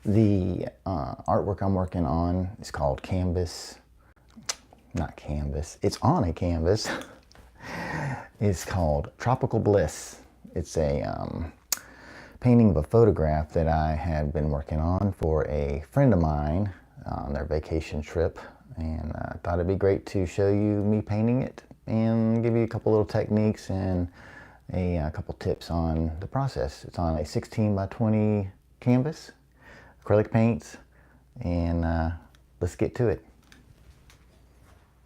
The artwork I'm working on is called Canvas. Not Canvas. It's on a canvas. It's called Tropical Bliss. It's a painting of a photograph that I had been working on for a friend of mine on their vacation trip. And I thought it'd be great to show you me painting it and give you a couple little techniques and a couple tips on the process. It's on a 16 by 20 canvas, acrylic paints, and let's get to it.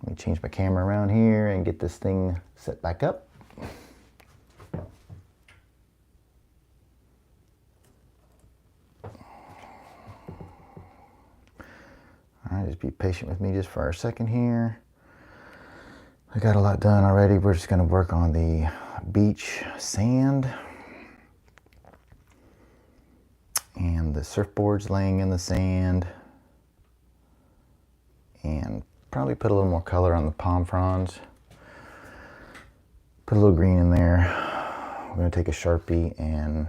Let me change my camera around here and get this thing set back up. All right, just be patient with me just for a second here. I got a lot done already. We're just gonna work on the beach sand and the surfboards laying in the sand, and probably put a little more color on the palm fronds. Put a little green in there. We're gonna take a Sharpie and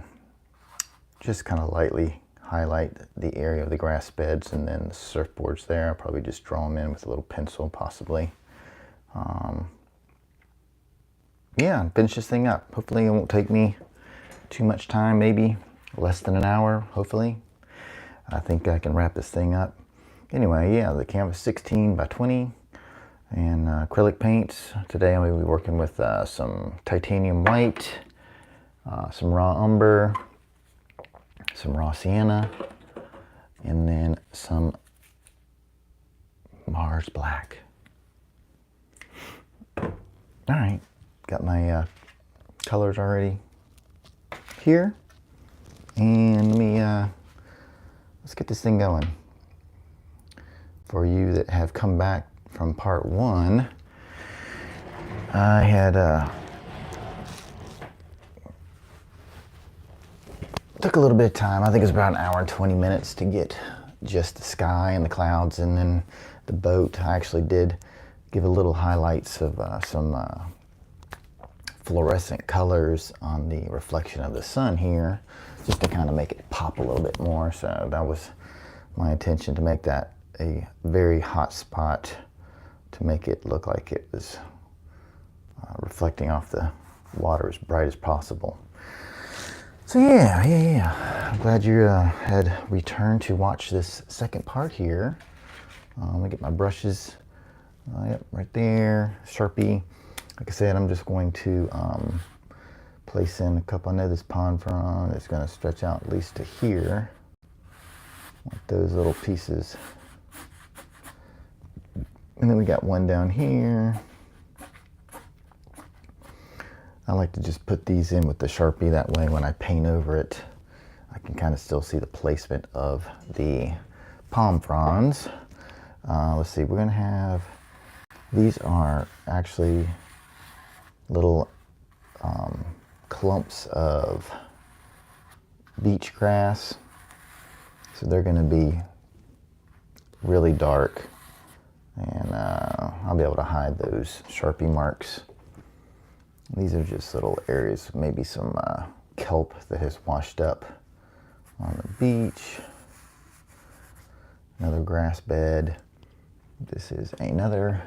just kind of lightly highlight the area of the grass beds and then the surfboards there. I'll probably just draw them in with a little pencil possibly. Yeah, finish this thing up. Hopefully it won't take me too much time, maybe less than an hour, hopefully. I think I can wrap this thing up. Anyway, yeah, the canvas 16 by 20 and acrylic paints. Today I'm going to be working with some titanium white, some raw umber, some raw sienna, and then some Mars black. All right, got my colors already here, and let me let's get this thing going. For you that have come back from part one, I had took a little bit of time. I think it was about an hour and 20 minutes to get just the sky and the clouds and then the boat. I actually did give a little highlights of some fluorescent colors on the reflection of the sun here, just to kind of make it pop a little bit more. So that was my intention, to make that a very hot spot, to make it look like it was reflecting off the water as bright as possible. So yeah. I'm glad you had returned to watch this second part here. Let me get my brushes. Yep, right there. Sharpie. Like I said, I'm just going to place in a couple. I know this pond frond is going to stretch out at least to here. Like those little pieces. And then we got one down here. I like to just put these in with the Sharpie. That way when I paint over it, I can kind of still see the placement of the palm fronds. Let's see, we're gonna have, these are actually little clumps of beach grass. So they're gonna be really dark, and I'll be able to hide those Sharpie marks. These are just little areas, maybe some kelp that has washed up on the beach. Another grass bed. This is another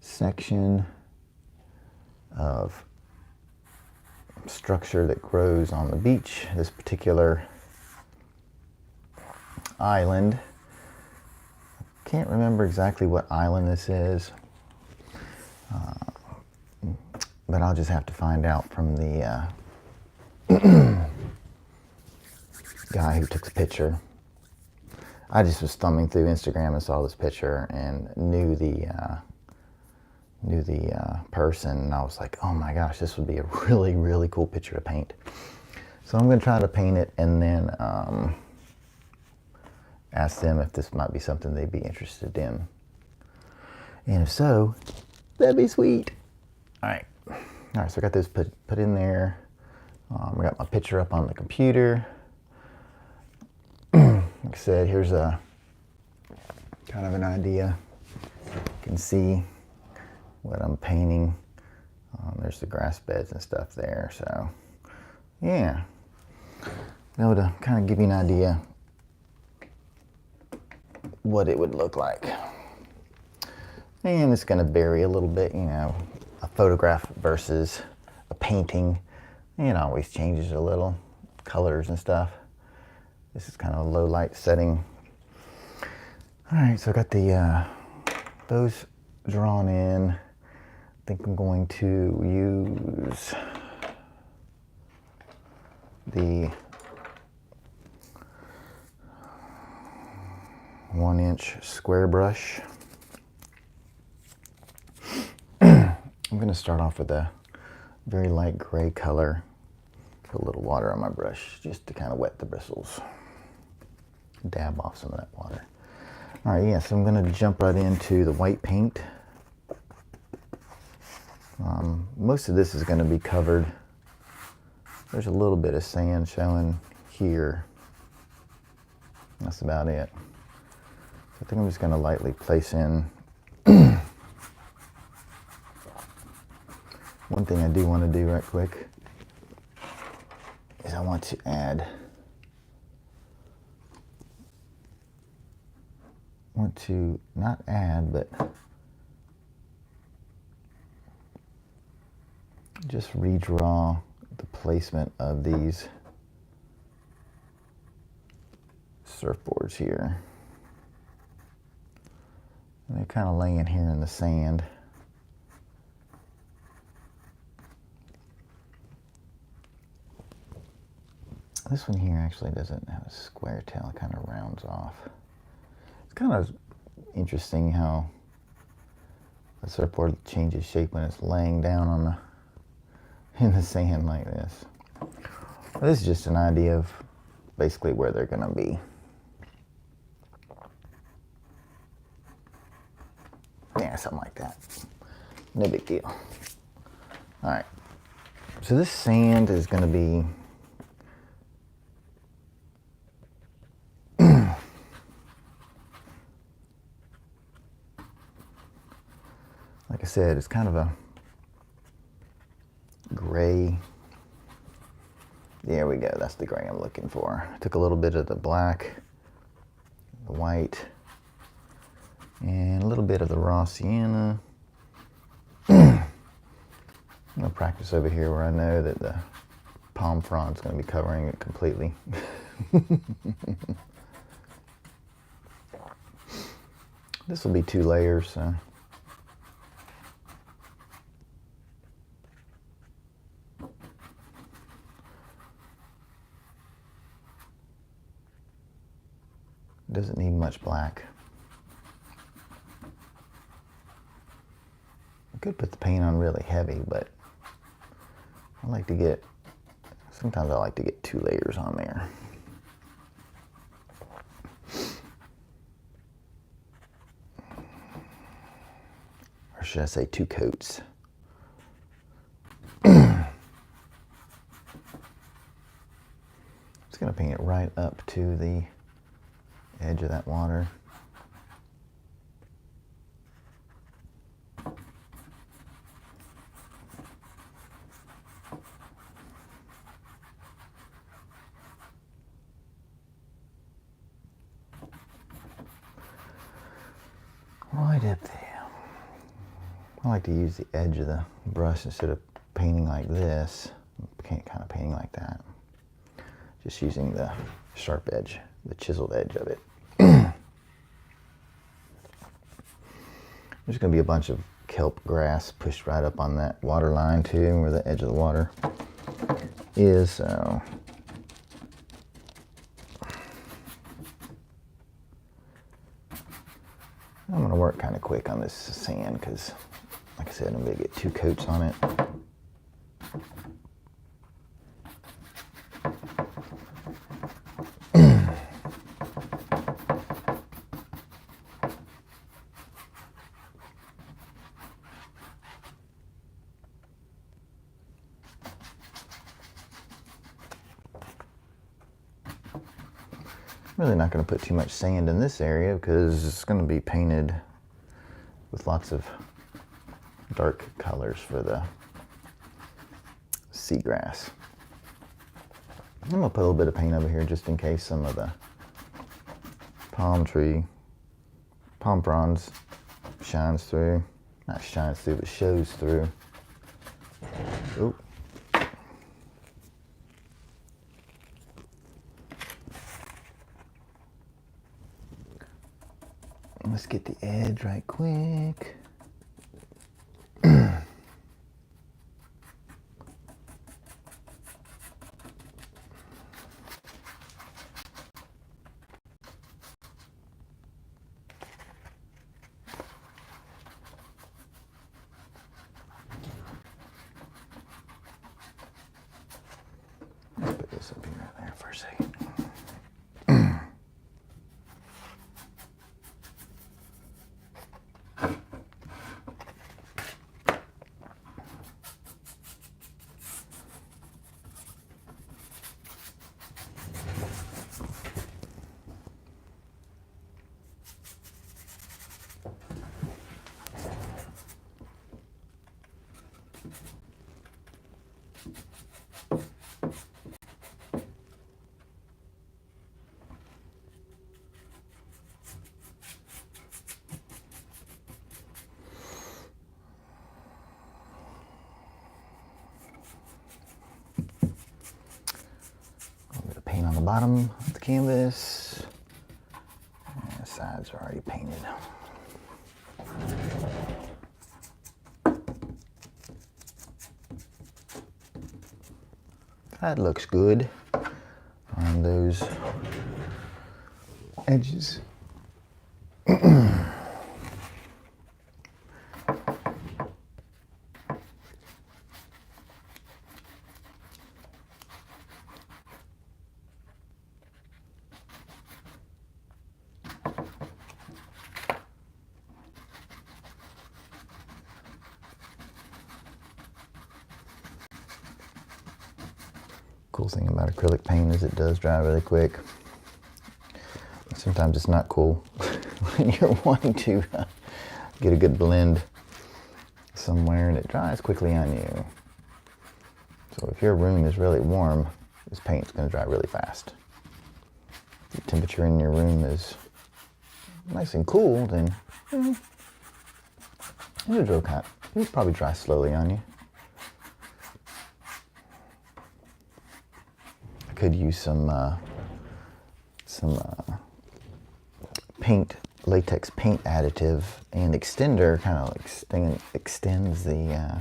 section of structure that grows on the beach. This particular island. Can't remember exactly what island this is, but I'll just have to find out from the guy who took the picture. I just was thumbing through Instagram and saw this picture and knew the person, and I was like, oh my gosh, this would be a really, really cool picture to paint. So I'm going to try to paint it and then ask them if this might be something they'd be interested in. And if so, that'd be sweet. All right, so I got those put in there. I got my picture up on the computer. Like I said, here's a kind of an idea. You can see what I'm painting. There's the grass beds and stuff there. So yeah, able to kind of give you an idea what it would look like. And it's going to vary a little bit, you know, a photograph versus a painting. It always changes a little, colors and stuff. This is kind of a low light setting. All right, so I got the those drawn in. I think I'm going to use the 1-inch square brush. I'm going to start off with a very light gray color. Put a little water on my brush just to kind of wet the bristles. Dab off some of that water. All right, yeah, so I'm going to jump right into the white paint. Most of this is going to be covered. There's a little bit of sand showing here. That's about it. So I think I'm just going to lightly place in. One thing I do want to do right quick is I want to add, not add, but just redraw the placement of these surfboards here. And they're kind of laying here in the sand. This one here actually doesn't have a square tail, it kind of rounds off. It's kind of interesting how the surfboard changes shape when it's laying down on in the sand like this. Well, this is just an idea of basically where they're going to be. Yeah, something like that. No big deal. All right. So this sand is going to be like I said, it's kind of a gray. There we go, that's the gray I'm looking for. I took a little bit of the black, the white, and a little bit of the raw sienna. I'm gonna practice over here where I know that the palm frond's gonna be covering it completely. This will be 2 layers, so. Doesn't need much black. I could put the paint on really heavy, but sometimes I like to get 2 layers on there. Or should I say 2 coats? Just gonna paint it right up to the edge of that water. Right up there. I like to use the edge of the brush instead of painting like this, kind of painting like that. Just using the sharp edge, the chiseled edge of it. There's going to be a bunch of kelp grass pushed right up on that water line too, where the edge of the water is. So I'm going to work kind of quick on this sand because, like I said, I'm going to get 2 coats on it. Really not going to put too much sand in this area because it's going to be painted with lots of dark colors for the seagrass. I'm going to put a little bit of paint over here just in case some of the palm tree palm fronds shines through. Not shines through, but shows through. Oop. Let's get the edge right quick. Let's put this up here right there for a second. Paint on the bottom of the canvas. And the sides are already painted. That looks good on those edges. Cool thing about acrylic paint is it does dry really quick. Sometimes it's not cool when you're wanting to get a good blend somewhere and it dries quickly on you. So if your room is really warm, this paint's going to dry really fast. If the temperature in your room is nice and cool, then it'll probably dry slowly on you. Could use some latex paint additive and extender, kind of like extends the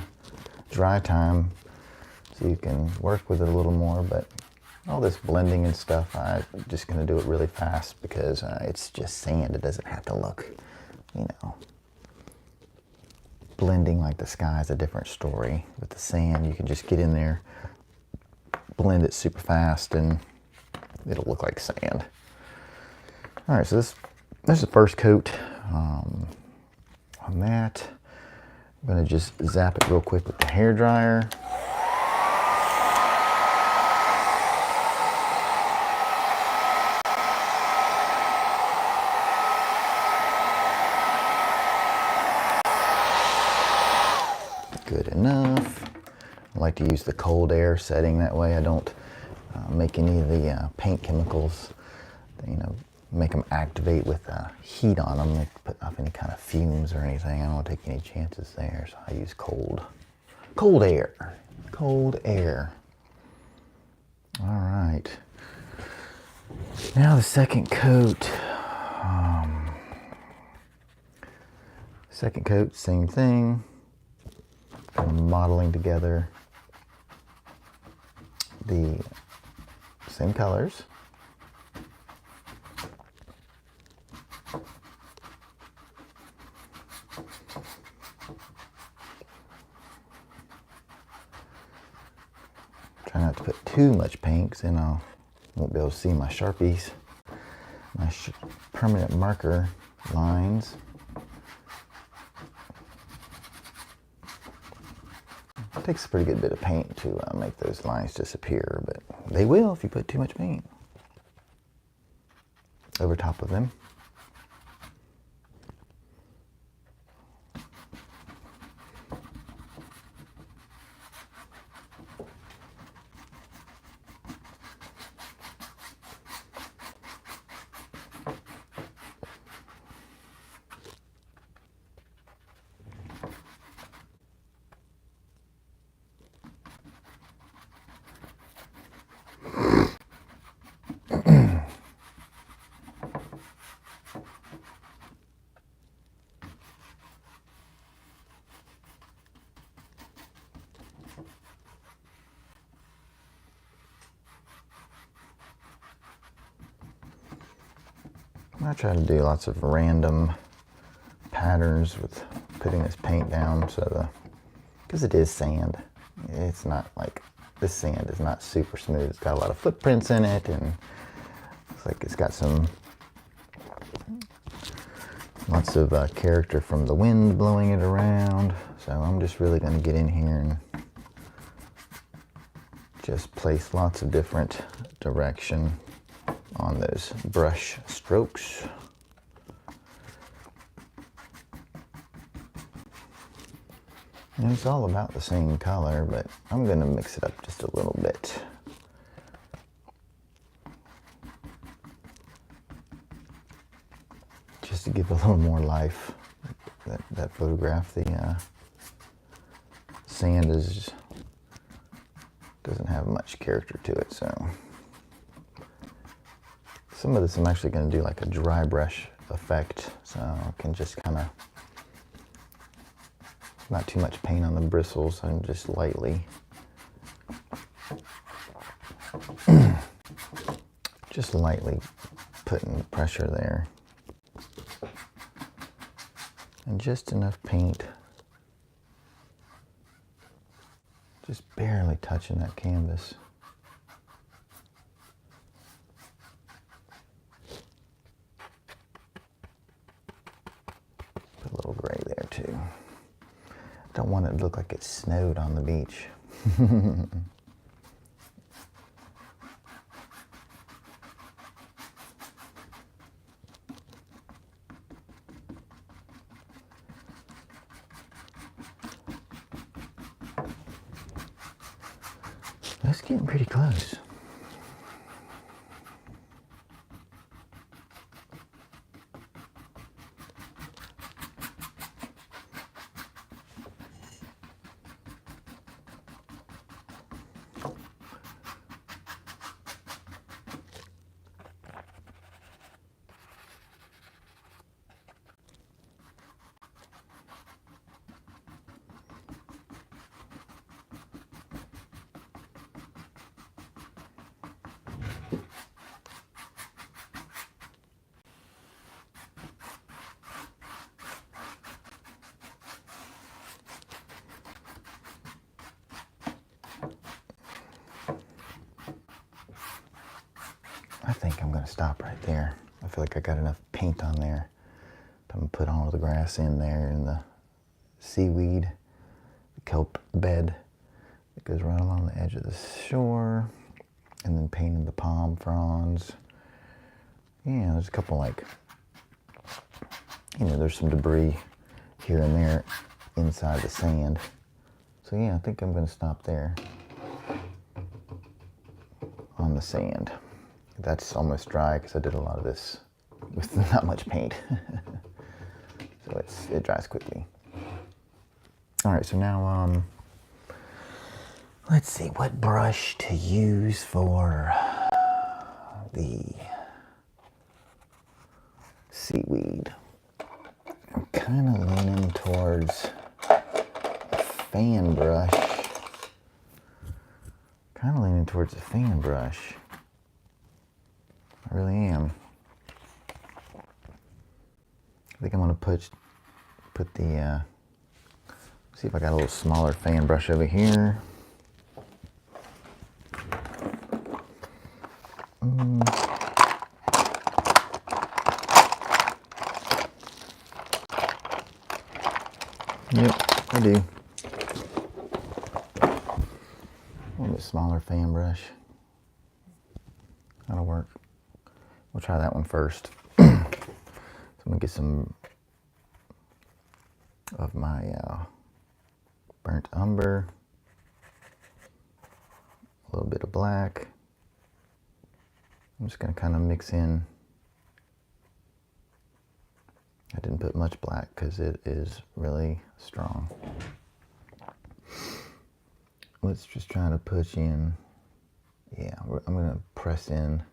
dry time so you can work with it a little more. But all this blending and stuff, I'm just going to do it really fast because it's just sand. It doesn't have to look, blending like the sky is a different story. With the sand, you can just get in there, blend it super fast, and it'll look like sand. All right, so this is the first coat on that. I'm gonna just zap it real quick with the hair dryer. Good enough. I like to use the cold air setting, that way I don't make any of the paint chemicals, make them activate with heat on them, like put off any kind of fumes or anything. I don't want to take any chances there, so I use cold air. All right. Now the second coat. Second coat, same thing. I'm modeling together the same colors. Try not to put too much paint, because then I won't be able to see my Sharpies, my permanent marker lines. It takes a pretty good bit of paint to make those lines disappear, but they will if you put too much paint over top of them. I try to do lots of random patterns with putting this paint down, because it is sand. It's not like, this sand is not super smooth. It's got a lot of footprints in it, and it's like it's got lots of character from the wind blowing it around. So I'm just really going to get in here and just place lots of different direction on those brush strokes. And it's all about the same color, but I'm going to mix it up just a little bit. Just to give a little more life. That photograph, the sand doesn't have much character to it, so some of this I'm actually going to do like a dry brush effect, so I can just kind of, not too much paint on the bristles, and just lightly just lightly putting pressure there, and just enough paint, just barely touching that canvas. Put a little gray there too. I don't want it to look like it snowed on the beach. That's getting pretty close. I think I'm going to stop right there. I feel like I got enough paint on there. I'm going to put all of the grass in there, and the seaweed, the kelp bed that goes right along the edge of the shore, and then painting the palm fronds. Yeah, there's a couple, like, there's some debris here and there inside the sand. So yeah, I think I'm going to stop there on the sand. That's almost dry because I did a lot of this with not much paint. So it dries quickly. All right, so now let's see what brush to use for the seaweed. I'm kind of leaning towards a fan brush. I really am. I think I'm gonna put the, see if I got a little smaller fan brush over here. Yep, I do. A little bit smaller fan brush. That'll work. We'll try that one first. So I'm gonna get some of my burnt umber, a little bit of black. I'm just gonna kind of mix in. I didn't put much black because it is really strong. Let's just try to push in. Yeah, I'm gonna press in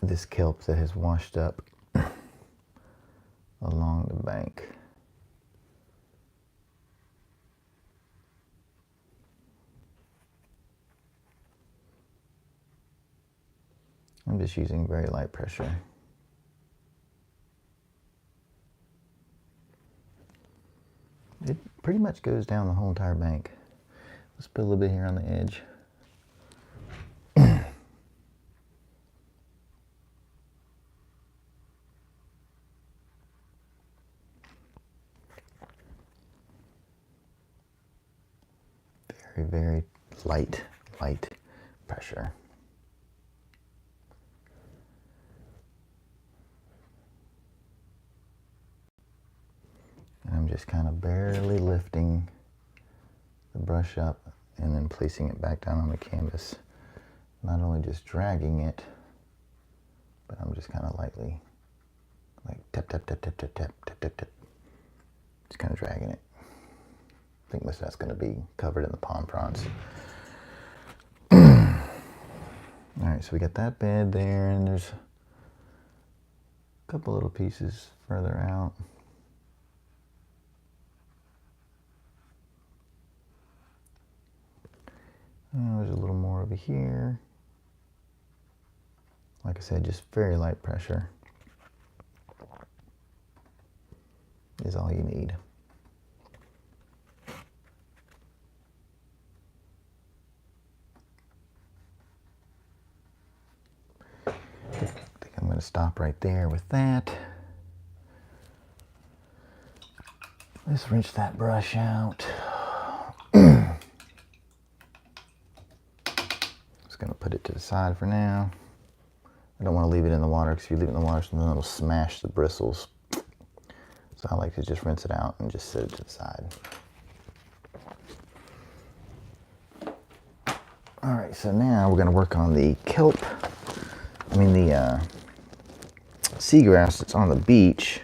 this kelp that has washed up along the bank. I'm just using very light pressure. It pretty much goes down the whole entire bank. Let's put a little bit here on the edge. Very, very light pressure. And I'm just kind of barely lifting the brush up and then placing it back down on the canvas. Not only just dragging it, but I'm just kind of lightly, like tap, tap, tap, tap, tap, tap, tap, tap, tap. Just kind of dragging it. I think most of that's going to be covered in the palm fronds. All right, so we got that bed there, and there's a couple little pieces further out. There's a little more over here. Like I said, just very light pressure is all you need. I think I'm going to stop right there with that. Let's rinse that brush out. Just going to put it to the side for now. I don't want to leave it in the water, because if you leave it in the water, then it'll smash the bristles. So I like to just rinse it out and just set it to the side. All right, so now we're going to work on the kelp. The seagrass that's on the beach.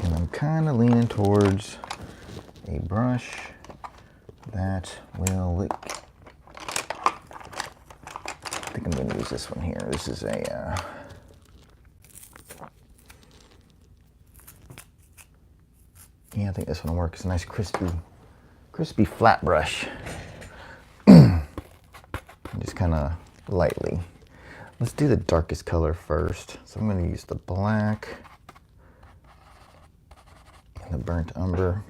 And I'm kind of leaning towards a brush that will lick. I think I'm going to use this one here. This is a yeah, I think this one will work. It's a nice crispy flat brush. Just kind of lightly. Let's do the darkest color first. So I'm going to use the black and the burnt umber.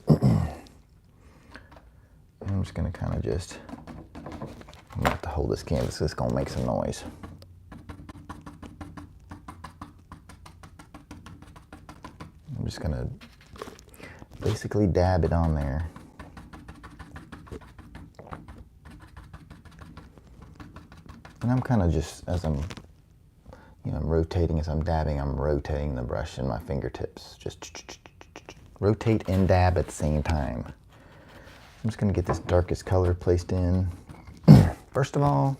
I'm just going to kind of just, I'm going to have to hold this canvas. It's going to make some noise. I'm just going to basically dab it on there. And I'm kind of just, as I'm rotating, as I'm dabbing, I'm rotating the brush in my fingertips. Just rotate and dab at the same time. I'm just going to get this darkest color placed in. First of all,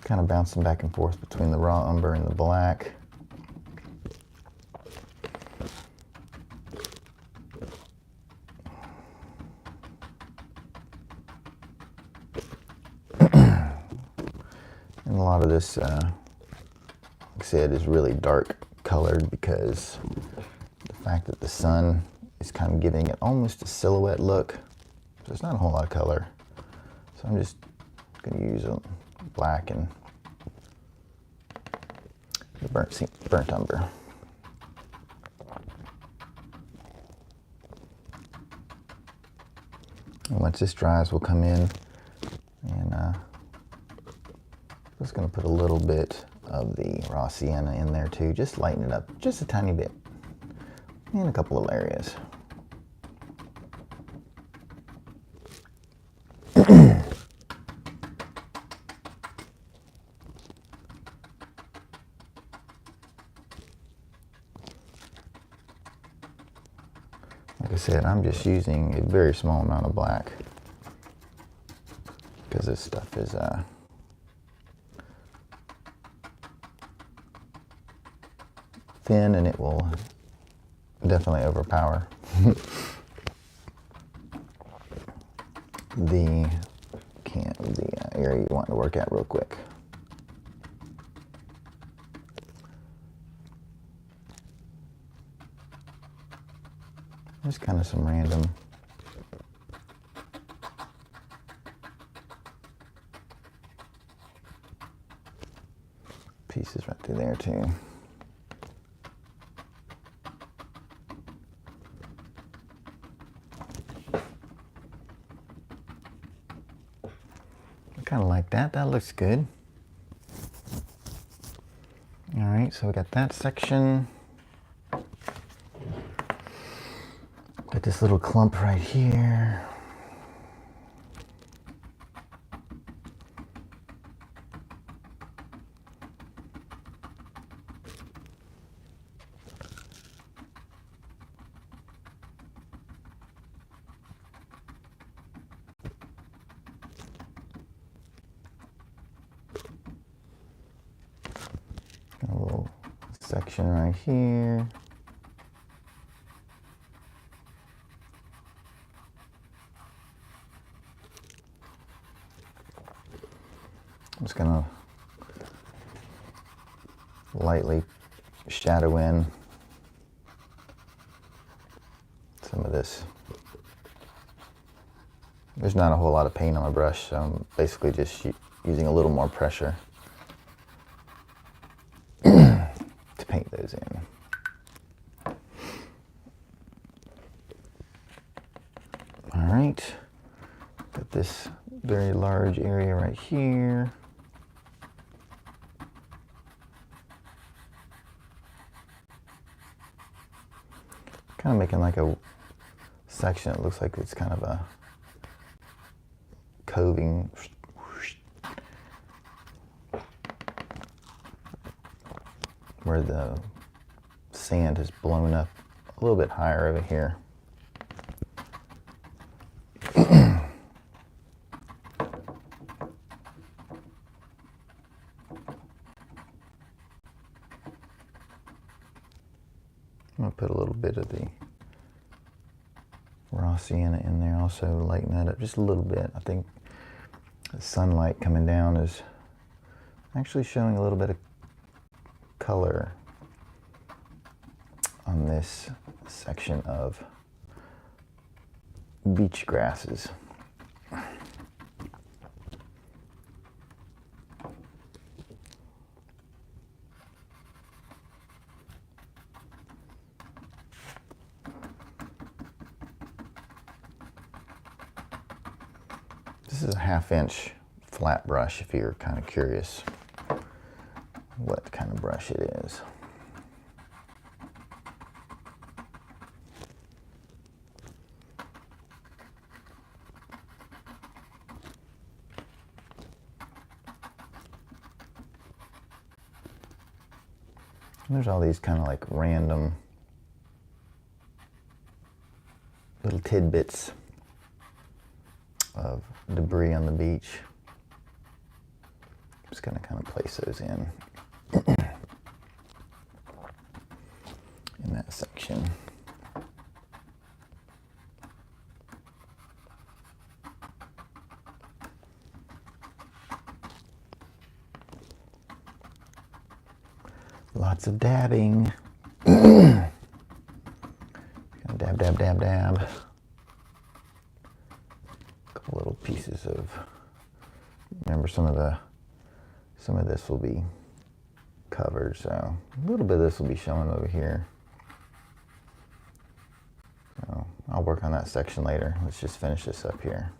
kind of bouncing back and forth between the raw umber and the black. And a lot of this, like I said, is really dark colored because the fact that the sun is kind of giving it almost a silhouette look. So there's not a whole lot of color. So I'm just going to use a black and the burnt umber. And once this dries, we'll come in and just going to put a little bit of the raw sienna in there too. Just lighten it up just a tiny bit in a couple of areas. Like I said, I'm just using a very small amount of black because this stuff is thin and it will definitely overpower the area you want to work at real quick. Just kind of some random pieces right through there too. I kind of like that. That looks good. All right, so we got that section. Got this little clump right here. A little section right here. I'm just gonna lightly shadow in some of this. There's not a whole lot of paint on my brush, so I'm basically just using a little more pressure to paint those in. All right, got this very large area right here. Kind of making like a section. It looks like it's kind of a coving. Where the sand has blown up a little bit higher over here. I'm gonna put a little bit of the raw sienna in there, also lighten that up just a little bit. I think the sunlight coming down is actually showing a little bit of color on this section of beach grasses. This is a 1/2 inch flat brush if you're kind of curious what kind of brush it is. And there's all these kind of like random little tidbits of debris on the beach. I'm just gonna kind of place those in that section. Lots of dabbing. Dab, dab, dab, dab. Couple little pieces of. Remember, some of this will be covered, so a little bit of this will be showing over here. So I'll work on that section later. Let's just finish this up here.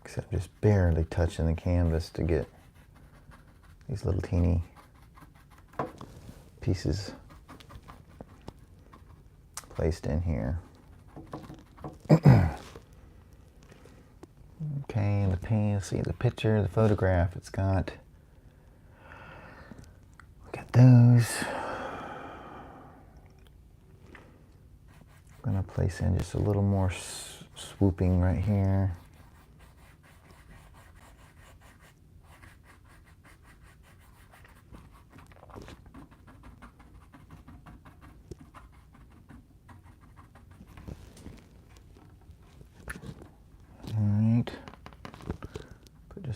Except just barely touching the canvas to get these little teeny pieces placed in here. Okay, and the paint, see the picture, the photograph, it's got those. I'm gonna place in just a little more swooping right here.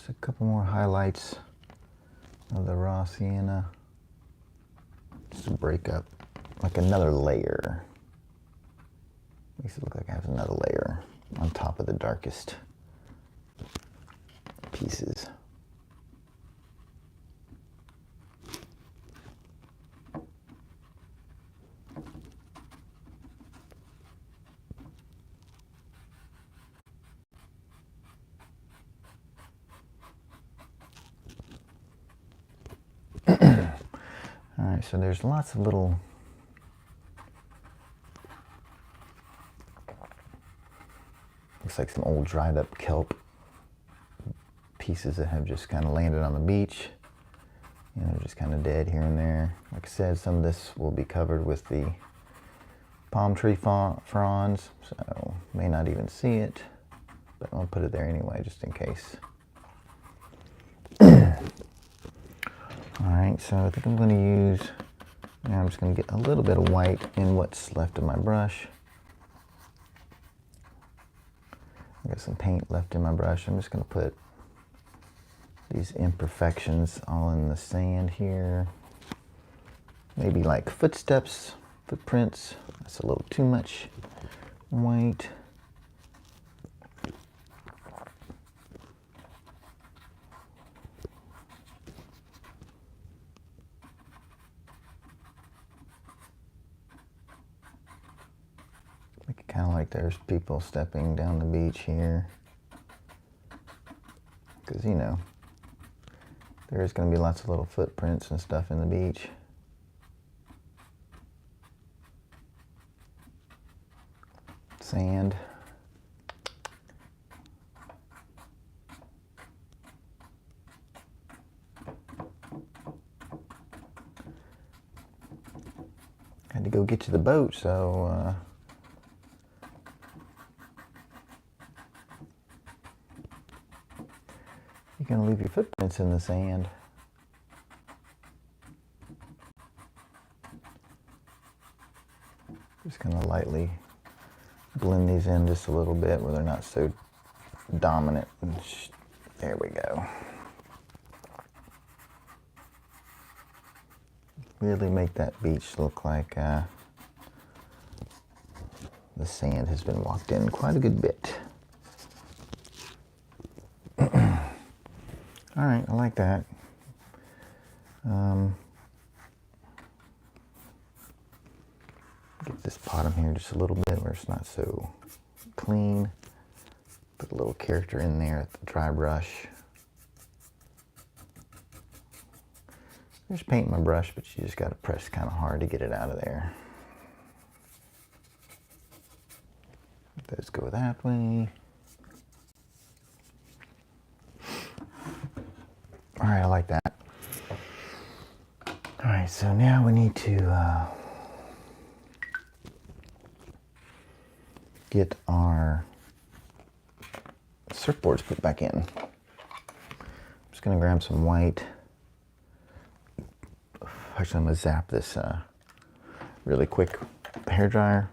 a couple more highlights of the raw sienna. Just to break up like another layer. Makes it look like I have another layer on top of the darkest pieces. Alright, so there's lots of little looks like some old dried up kelp pieces that have just kind of landed on the beach. You know, just kind of dead here and there. Like I said, some of this will be covered with the palm tree fronds, so may not even see it, but I'll put it there anyway just in case. Alright, so I think I'm going to use, now I'm just going to get a little bit of white in what's left of my brush. I got some paint left in my brush. I'm just going to put these imperfections all in the sand here. Maybe like footsteps, footprints. That's a little too much white. Make it kind of like there's people stepping down the beach here. Because, you know, there's going to be lots of little footprints and stuff in the beach. Sand. Had to go get to the boat, so you're going to leave your footprints in the sand. Just going to lightly blend these in just a little bit where they're not so dominant. There we go. Really make that beach look like the sand has been walked in quite a good bit. All right, I like that. Get this bottom here just a little bit where it's not so clean. Put a little character in there at the dry brush. There's paint in my brush, but you just got to press kind of hard to get it out of there. Let those go that way. All right, I like that. All right, so now we need to get our surfboards put back in. I'm just going to grab some white. Actually, I'm going to zap this really quick hairdryer.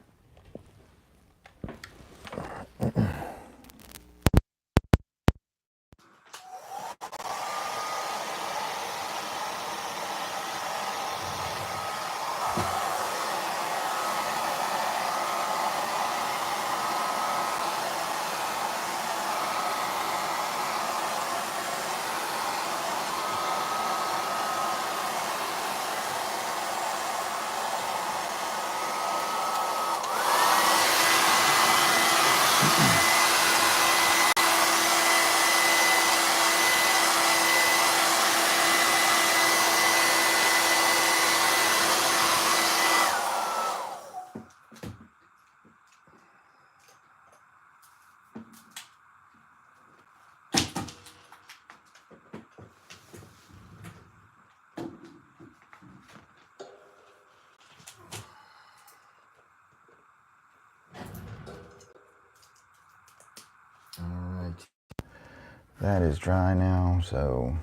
That is dry now, so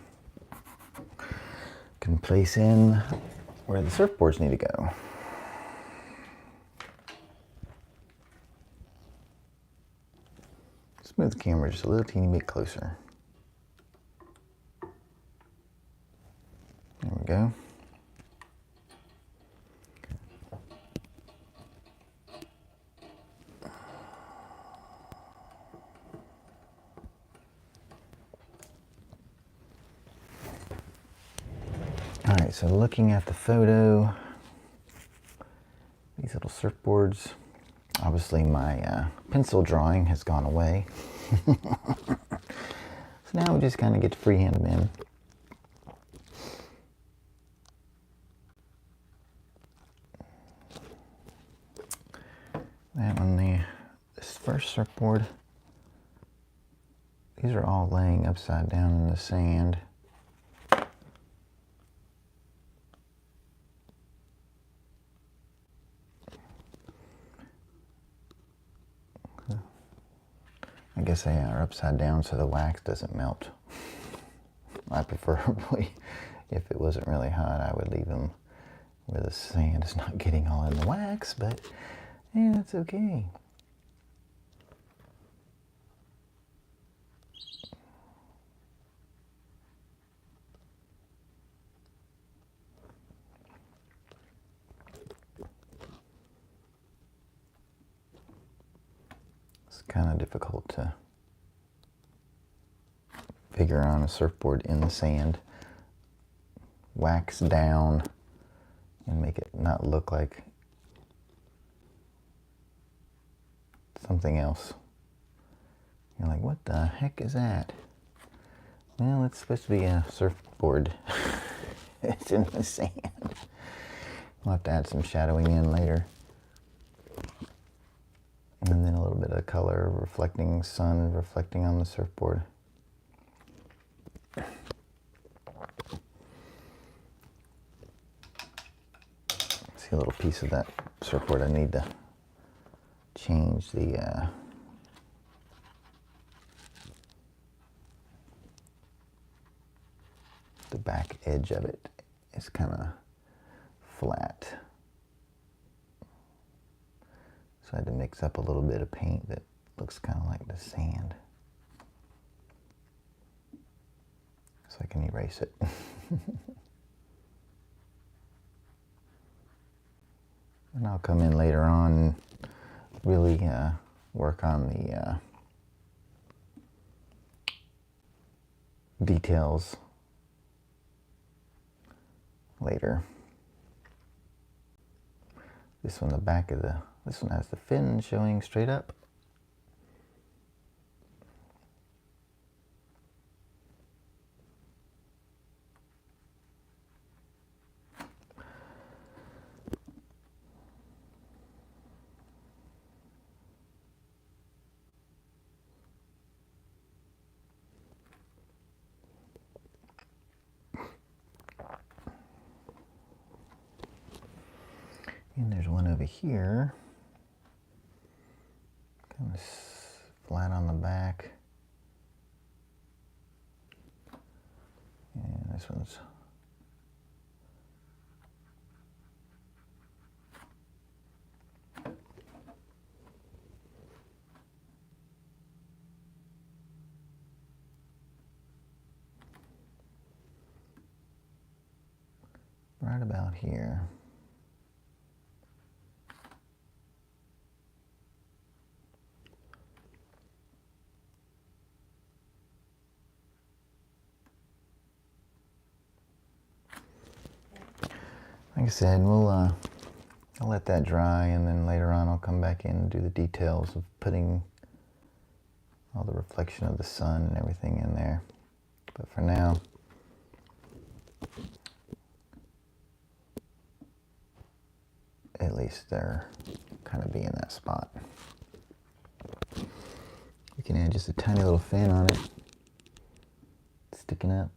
can place in where the surfboards need to go. Let's move the camera just a little teeny bit closer. go. All right, so looking at the photo, these little surfboards, obviously my pencil drawing has gone away. So now we just kind of get to freehand them in. That one, this first surfboard, these are all laying upside down in the sand. I guess they are upside down so the wax doesn't melt. I preferably, if it wasn't really hot, I would leave them where the sand is not getting all in the wax, but yeah, that's okay. It's kind of difficult to figure on a surfboard in the sand. Wax down and make it not look like something else. You're like, what the heck is that? Well, it's supposed to be a surfboard. It's in the sand. We'll have to add some shadowing in later. And then a little bit of color, reflecting sun, reflecting on the surfboard. See a little piece of that surfboard. I need to change the back edge of it. It's kind of flat. So I had to mix up a little bit of paint that looks kind of like the sand. So I can erase it. And I'll come in later on and really work on the details later. This one, this one has the fin showing straight up. And there's one over here, kind of flat on the back. And this one's right about here. Like I said, I'll let that dry, and then later on I'll come back in and do the details of putting all the reflection of the sun and everything in there. But for now, at least they're kind of be in that spot. We can add just a tiny little fin on it, sticking up.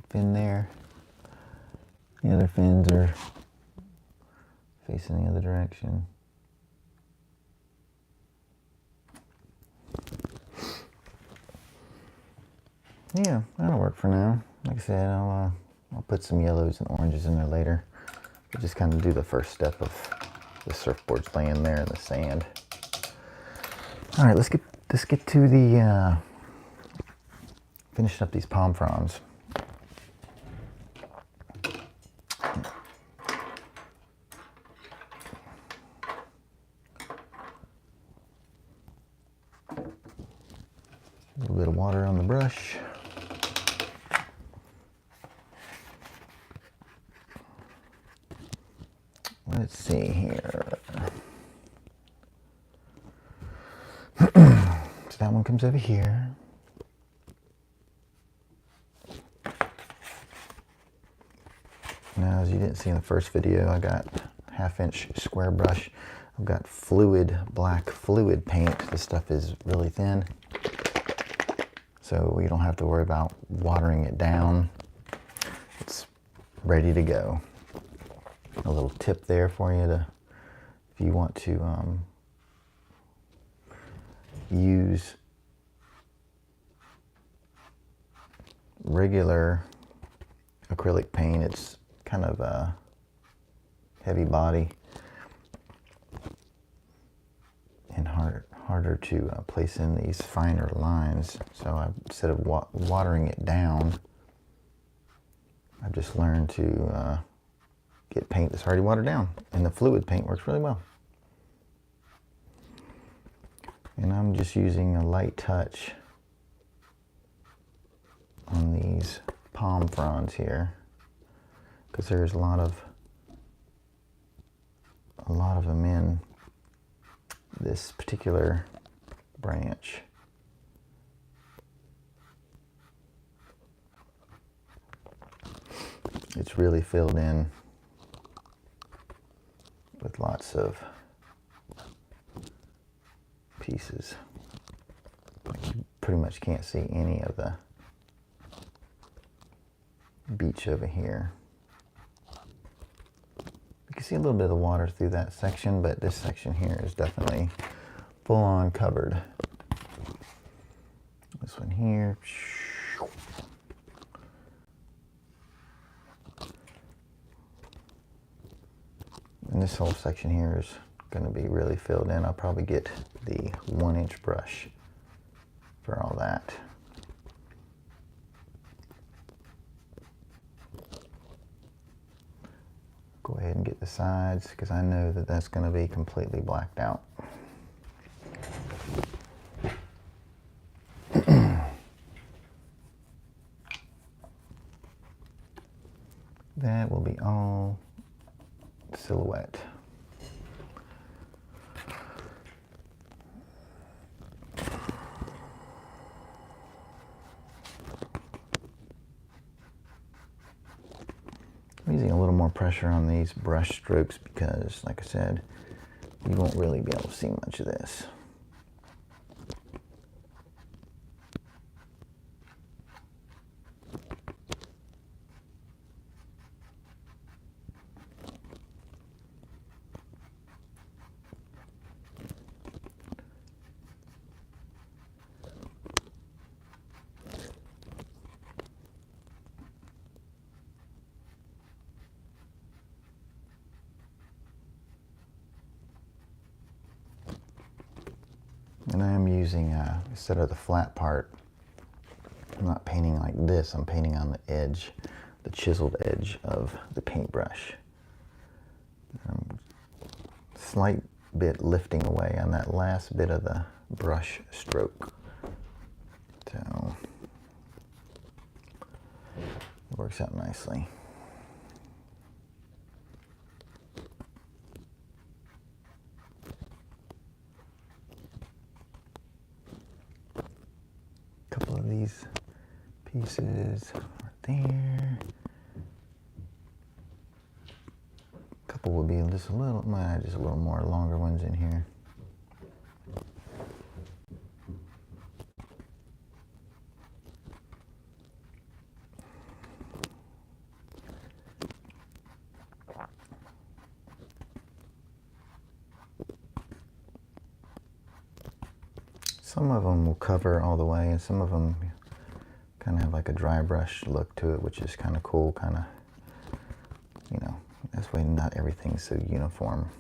Fin there. The other fins are facing the other direction. Yeah, that'll work for now. Like I said, I'll put some yellows and oranges in there later. We'll just kind of do the first step of the surfboards laying there in the sand. All right, let's get to the finishing up these palm fronds. A little bit of water on the brush. Let's see here. So that one comes over here. Now, as you didn't see in the first video, I got 1/2-inch square brush. I've got black fluid paint. This stuff is really thin, so we don't have to worry about watering it down. It's ready to go. A little tip there for you if you want to use regular acrylic paint. It's kind of a heavy body and harder to place in these finer lines. So instead of watering it down, I've just learned to get paint that's already watered down, and the fluid paint works really well. And I'm just using a light touch on these palm fronds here, because there's a lot of them in this particular branch. It's really filled in with lots of pieces. You pretty much can't see any of the beach over here. You can see a little bit of the water through that section, but this section here is definitely full on covered. This one here. And this whole section here is going to be really filled in. I'll probably get the 1-inch brush for all that. Go ahead and get the sides, because I know that that's going to be completely blacked out. That will be all silhouette. I'm using a little more pressure on these brush strokes because, like I said, you won't really be able to see much of this. And I am using, instead of the flat part, I'm not painting like this, I'm painting on the edge, the chiseled edge of the paintbrush. Slight bit lifting away on that last bit of the brush stroke. So it works out nicely. Couple of these pieces right there. Couple will be just a little more longer ones in here. Some of them will cover all the way, and some of them kind of have like a dry brush look to it, which is kind of cool, kind of, you know, that's why not everything's so uniform.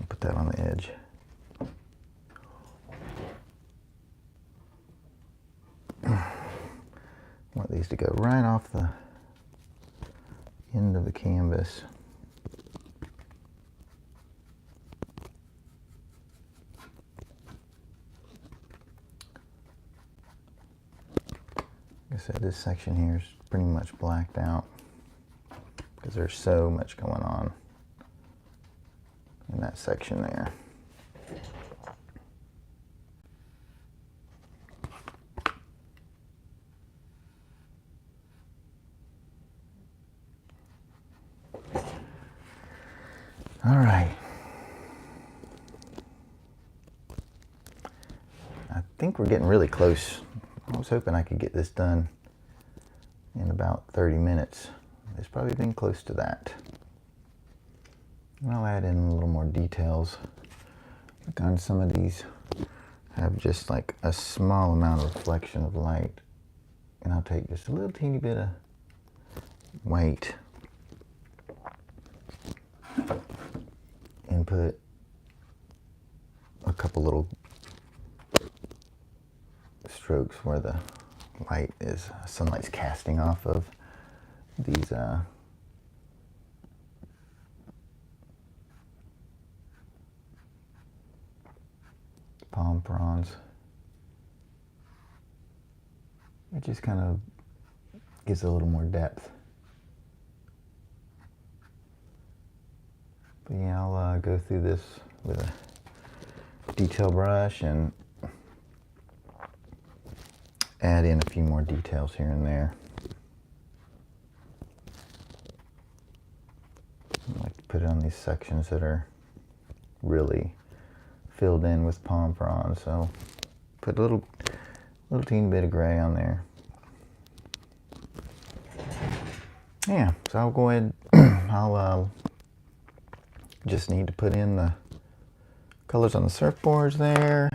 Put that on the edge. want these to go right off the end of the canvas. Like I said, this section here is pretty much blacked out because there's so much going on in that section there. All right. I think we're getting really close. I was hoping I could get this done in about 30 minutes. It's probably been close to that. I'll add in a little more details. Look, on some of these have just like a small amount of reflection of light. And I'll take just a little teeny bit of white and put a couple little strokes where the light is, sunlight's casting off of these palm fronds. It just kind of gives a little more depth. But yeah, I'll go through this with a detail brush and add in a few more details here and there. I like to put it on these sections that are really filled in with palm fronds, so put a little teeny bit of gray on there. Yeah, so I'll go ahead, I'll just need to put in the colors on the surfboards there,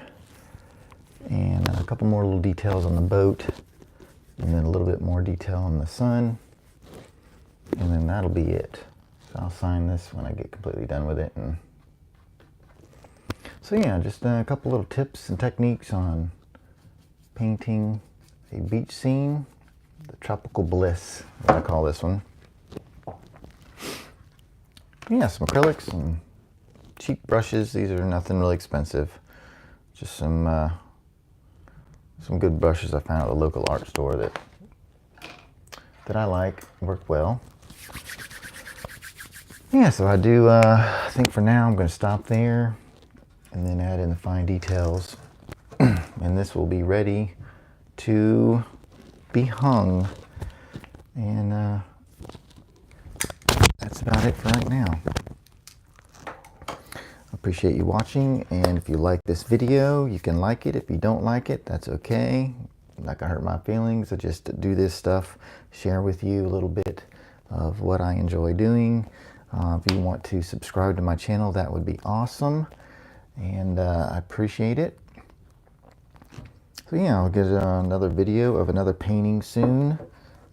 and a couple more little details on the boat, and then a little bit more detail on the sun, and then that'll be it. So I'll sign this when I get completely done with it. And so yeah, just a couple little tips and techniques on painting a beach scene, the Tropical Bliss, what I call this one. Yeah, some acrylics and cheap brushes. These are nothing really expensive. Just some good brushes I found at the local art store that I like, work well. Yeah, so I do, I think for now I'm going to stop there and then add in the fine details. And this will be ready to be hung. And that's about it for right now. I appreciate you watching, and if you like this video, you can like it. If you don't like it, that's okay. I'm not gonna hurt my feelings. I just do this stuff, share with you a little bit of what I enjoy doing. If you want to subscribe to my channel, that would be awesome, and I appreciate it. So yeah, I'll get another video of another painting soon,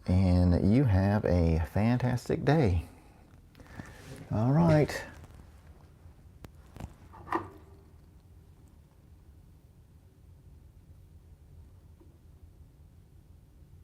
and you have a fantastic day. All right.